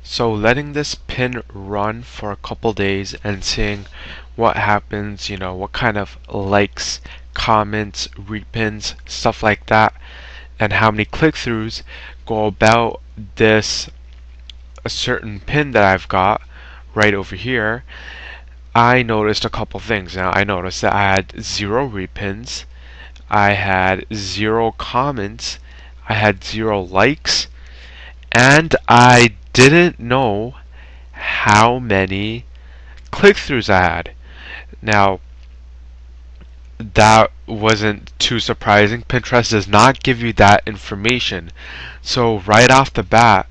So letting this pin run for a couple days and seeing what happens, what kind of likes, comments, repins, stuff like that, and how many click-throughs go about this a certain pin that I've got right over here. I noticed a couple things. Now I noticed that I had 0 repins, I had 0 comments, I had 0 likes, and I didn't know how many click-throughs I had. Now, that wasn't too surprising. Pinterest does not give you that information. So right off the bat,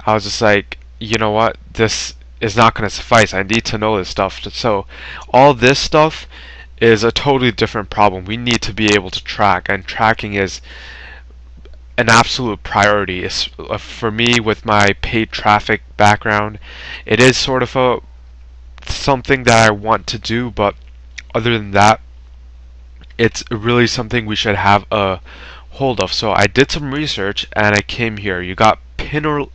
I was just like, you know what? This is not going to suffice. I need to know this stuff. So all this stuff is a totally different problem. We need to be able to track, and tracking is an absolute priority. For me, with my paid traffic background, it is sort of something that I want to do, but other than that, it's really something we should have a hold of. So I did some research and I came here. You got Pinerly.com.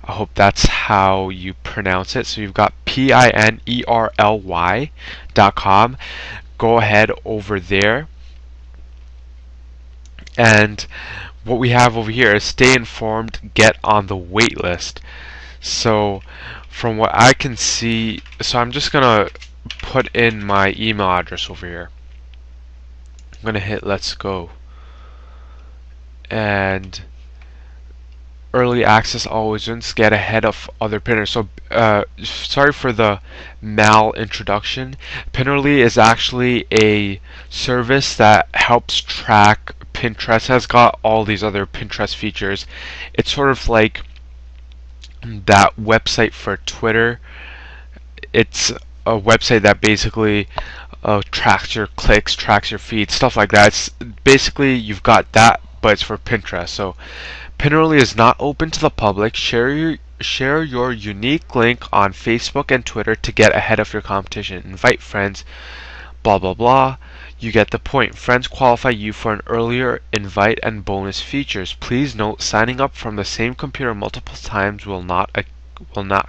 I hope that's how you pronounce it. So you've got Pinerly.com. Go ahead over there. And what we have over here is stay informed, get on the wait list. So from what I can see, so I'm just gonna put in my email address over here. I'm gonna hit let's go, and early access always wins, get ahead of other pinners. So sorry for the introduction. Pinerly is actually a service that helps track Pinterest. Has got all these other Pinterest features. It's sort of like that website for Twitter. It's a website that basically tracks your clicks, tracks your feed, stuff like that. It's basically you've got that, but it's for Pinterest. So Pinerly is not open to the public. Share your unique link on Facebook and Twitter to get ahead of your competition. Invite friends, blah blah blah. You get the point. Friends qualify you for an earlier invite and bonus features. Please note, signing up from the same computer multiple times will not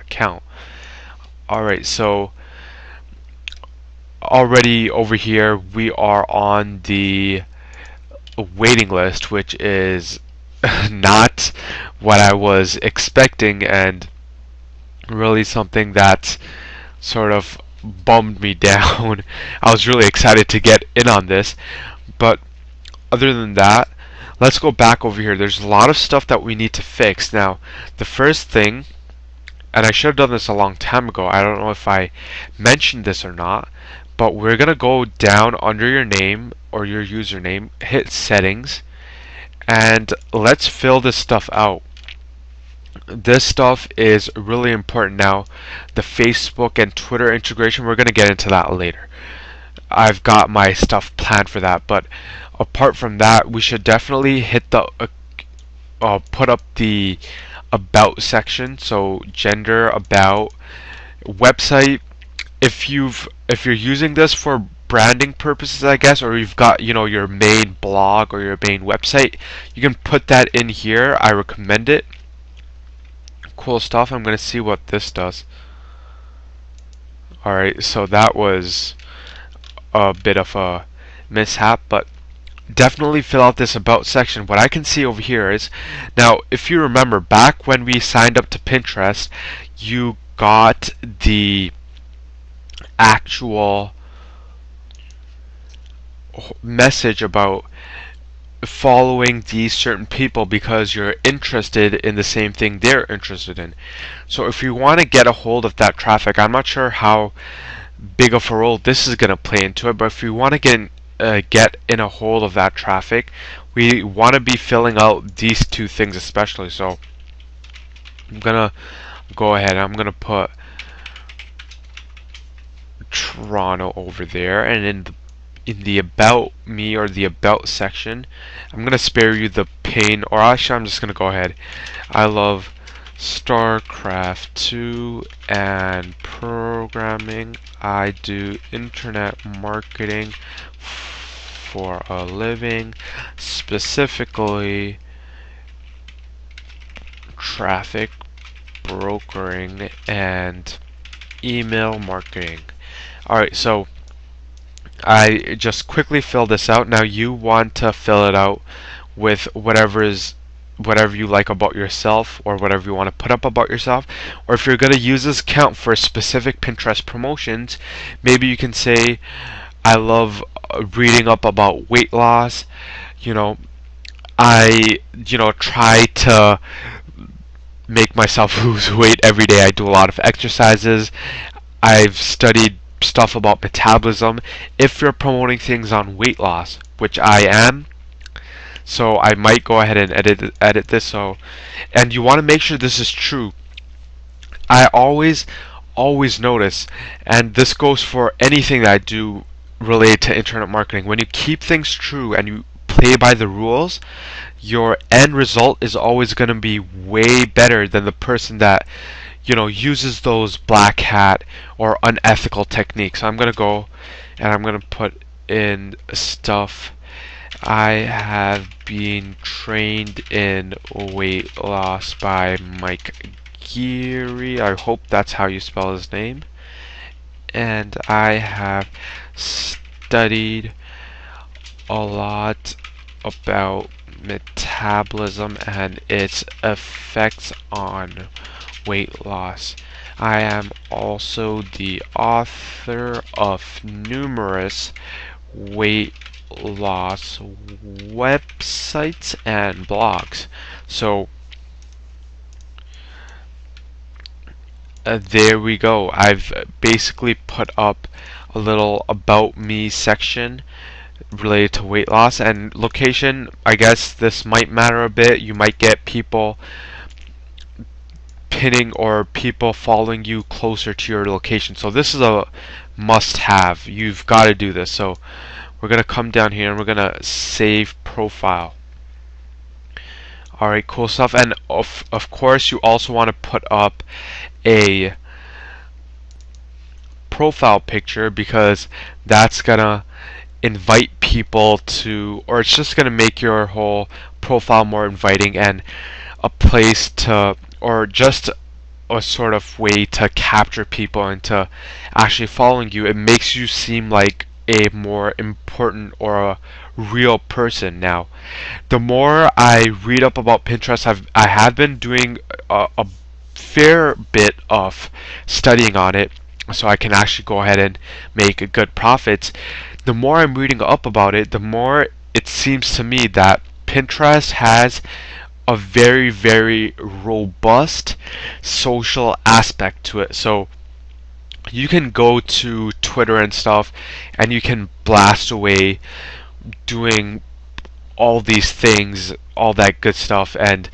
count. Alright, so already over here we are on the waiting list, which is not what I was expecting, and really something that sort of bummed me down. I was really excited to get in on this, but other than that, let's go back over here. There's a lot of stuff that we need to fix. Now, the first thing, and I should have done this a long time ago, I don't know if I mentioned this or not, but we're gonna go down under your name or your username, hit settings, and let's fill this stuff out. This stuff is really important. Now, the Facebook and Twitter integration, we're going to get into that later. I've got my stuff planned for that, but apart from that, we should definitely hit the put up the about section. So gender, about, website. If you're using this for branding purposes, I guess, or you've got your main blog or your main website, you can put that in here. I recommend it. Cool stuff. I'm going to see what this does. Alright, so that was a bit of a mishap, but definitely fill out this about section. What I can see over here is, now if you remember back when we signed up to Pinterest, you got the actual message about following these certain people because you're interested in the same thing they're interested in. So if you want to get a hold of that traffic, I'm not sure how big of a role this is going to play into it, but if you want to get in a hold of that traffic, we want to be filling out these two things especially. So I'm gonna go ahead, I'm gonna put Toronto over there, and in the about me or the about section, I'm going to spare you the pain, or actually I'm just going to go ahead. I love StarCraft 2 and programming. I do internet marketing for a living, specifically traffic brokering and email marketing. Alright, so I just quickly fill this out. Now you want to fill it out with whatever you like about yourself, or whatever you want to put up about yourself. Or if you're going to use this account for specific Pinterest promotions, maybe you can say, I love reading up about weight loss. I try to make myself lose weight every day. I do a lot of exercises. I've studied stuff about metabolism. If you're promoting things on weight loss, which I am, so I might go ahead and edit this. And you want to make sure this is true. I always notice, and this goes for anything that I do related to internet marketing, when you keep things true and you play by the rules, your end result is always going to be way better than the person that uses those black hat or unethical techniques. So I'm going to go and I'm going to put in stuff. I have been trained in weight loss by Mike Geary. I hope that's how you spell his name. And I have studied a lot about metabolism and its effects on weight loss. I am also the author of numerous weight loss websites and blogs. So there we go. I've basically put up a little about me section related to weight loss. And location, I guess this might matter a bit. You might get people pinning or people following you closer to your location. So this is a must-have. You've got to do this. So we're going to come down here and we're going to save profile. Alright, cool stuff. And of course you also want to put up a profile picture, because that's going to invite people to, or it's just going to make your whole profile more inviting and a place to, or just a sort of way to capture people into actually following you. It makes you seem like a more important or a real person. Now, the more I read up about Pinterest, I have been doing a fair bit of studying on it, so I can actually go ahead and make good profits. The more I'm reading up about it, the more it seems to me that Pinterest has a very, very robust social aspect to it. So you can go to Twitter and stuff and you can blast away doing all these things, all that good stuff, and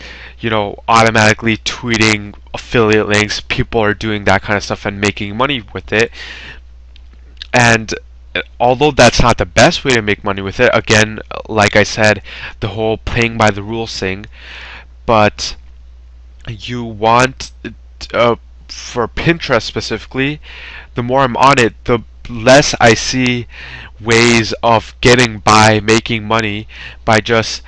automatically tweeting affiliate links. People are doing that kind of stuff and making money with it. And although that's not the best way to make money with it, again, like I said, the whole playing by the rules thing, but you want, for Pinterest specifically, the more I'm on it, the less I see ways of getting by, making money by just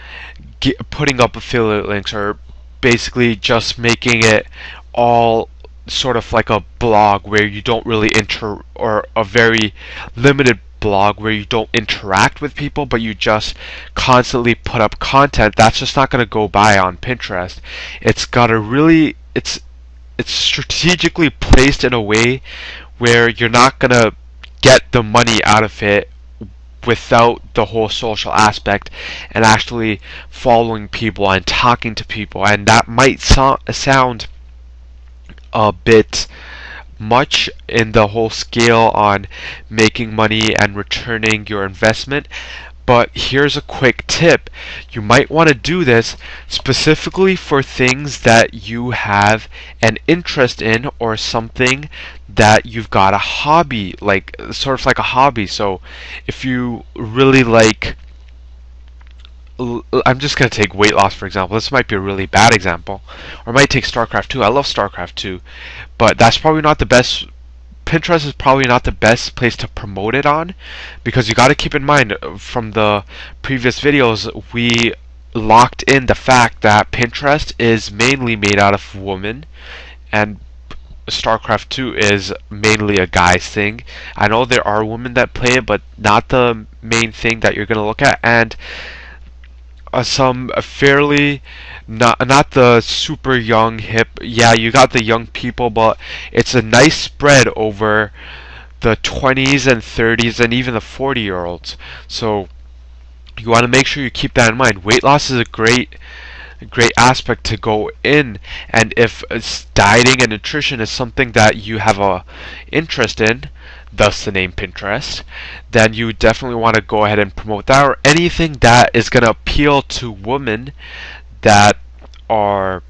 putting up affiliate links, or basically just making it all sort of like a blog where you don't really or a very limited blog where you don't interact with people, but you just constantly put up content. That's just not going to go by on Pinterest. It's got to really, it's strategically placed in a way where you're not going to get the money out of it without the whole social aspect and actually following people and talking to people. And that might sound a bit much in the whole scale on making money and returning your investment, but here's a quick tip. You might want to do this specifically for things that you have an interest in, or something that you've got a hobby, like sort of like a hobby. So if you really like, I'm just going to take weight loss for example. This might be a really bad example, or I might take StarCraft 2. I love StarCraft 2, but that's probably not the best. Pinterest is probably not the best place to promote it on, because you got to keep in mind from the previous videos, we locked in the fact that Pinterest is mainly made out of women, and StarCraft 2 is mainly a guy's thing. I know there are women that play it, but not the main thing that you're gonna look at. And some fairly not the super young hip. Yeah, you got the young people, but it's a nice spread over the 20s and 30s and even the 40-year-olds. So you want to make sure you keep that in mind. Weight loss is a great aspect to go in, and if dieting and nutrition is something that you have a interest in, thus the name Pinterest, then you definitely want to go ahead and promote that, or anything that is going to appeal to women that are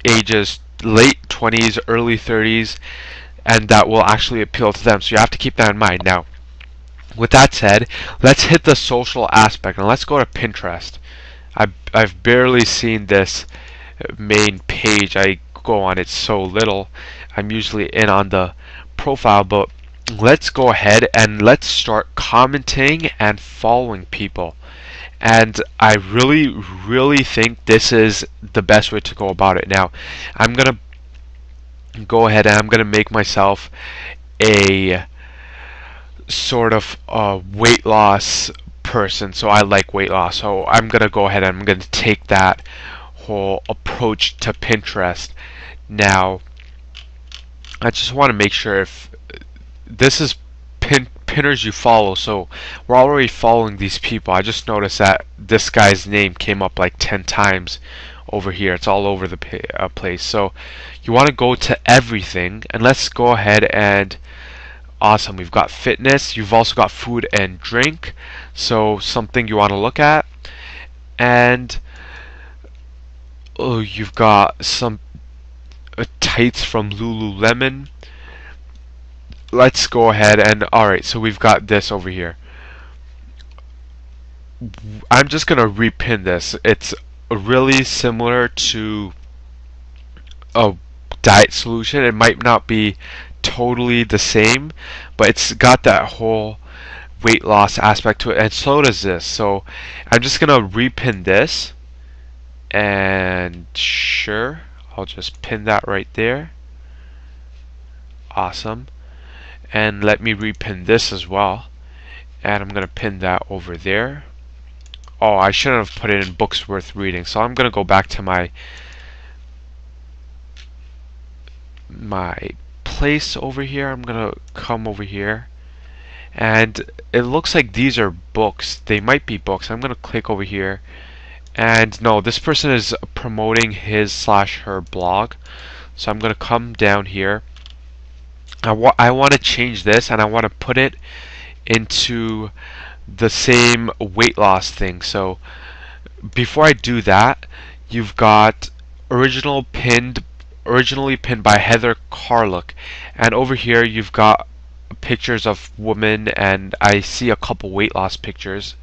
ages late 20s, early 30s, and that will actually appeal to them. So you have to keep that in mind. Now, with that said, let's hit the social aspect, and let's go to Pinterest. I've barely seen this main page. I go on it so little. I'm usually in on the profile, but let's go ahead and let's start commenting and following people. And I really think this is the best way to go about it. Now, I'm gonna go ahead and I'm gonna make myself a sort of weight loss person. So I like weight loss, so I'm gonna go ahead and I'm gonna take that whole approach to Pinterest. Now, I just want to make sure if this is pinners you follow, so we're already following these people. I just noticed that this guy's name came up like 10 times over here. It's all over the place. So you want to go to everything, and let's go ahead and awesome, we've got fitness. You've also got food and drink, so something you want to look at. And oh, you've got some tights from Lululemon. Let's go ahead and alright, so we've got this over here. I'm just gonna repin this. It's really similar to a diet solution. It might not be totally the same, but it's got that whole weight loss aspect to it, and so does this. So I'm just gonna repin this, and sure, I'll just pin that right there. Awesome. And let me repin this as well, and I'm gonna pin that over there. Oh, I shouldn't have put it in books worth reading, so I'm gonna go back to my place over here. I'm gonna come over here, and it looks like these are books. They might be books. I'm gonna click over here, and no, this person is promoting his/her blog. So I'm gonna come down here. I want to change this, and I want to put it into the same weight loss thing. So before I do that, you've got originally pinned by Heather Carlock, and over here you've got pictures of women, and I see a couple weight loss pictures.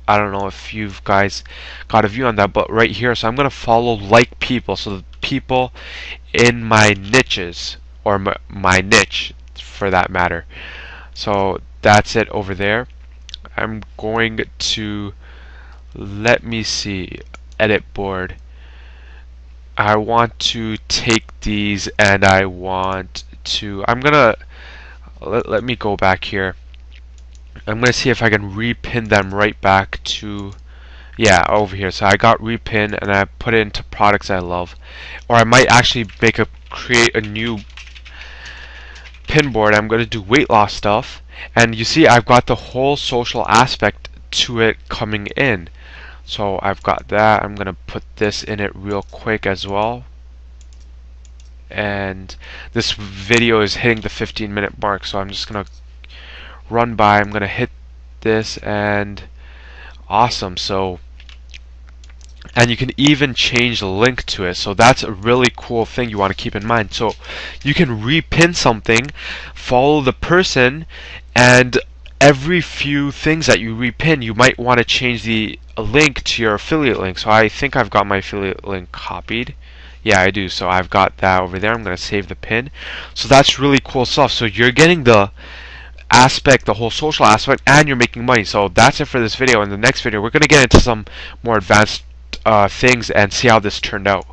I don't know if you guys got a view on that, but right here, so I'm gonna follow like people, so the people in my niches, or my niche for that matter. So that's it over there. I'm going to, let me see, edit board. I want to take these, and I want to, I'm gonna let me go back here. I'm gonna see if I can repin them right back to, yeah, over here. So I got repin, and I put it into products I love, or I might actually create a new pin board. I'm gonna do weight loss stuff, and you see I've got the whole social aspect to it coming in. So I've got that. I'm gonna put this in it real quick as well, and this video is hitting the 15-minute mark, so I'm just gonna run by. I'm gonna hit this, and awesome. So, and you can even change the link to it, so that's a really cool thing you want to keep in mind. So you can repin something, follow the person, and every few things that you repin, you might want to change the link to your affiliate link. So I think I've got my affiliate link copied. Yeah, I do. So I've got that over there. I'm going to save the pin. So that's really cool stuff. So you're getting the aspect, the whole social aspect, and you're making money. So that's it for this video. In the next video, we're going to get into some more advanced things and see how this turned out.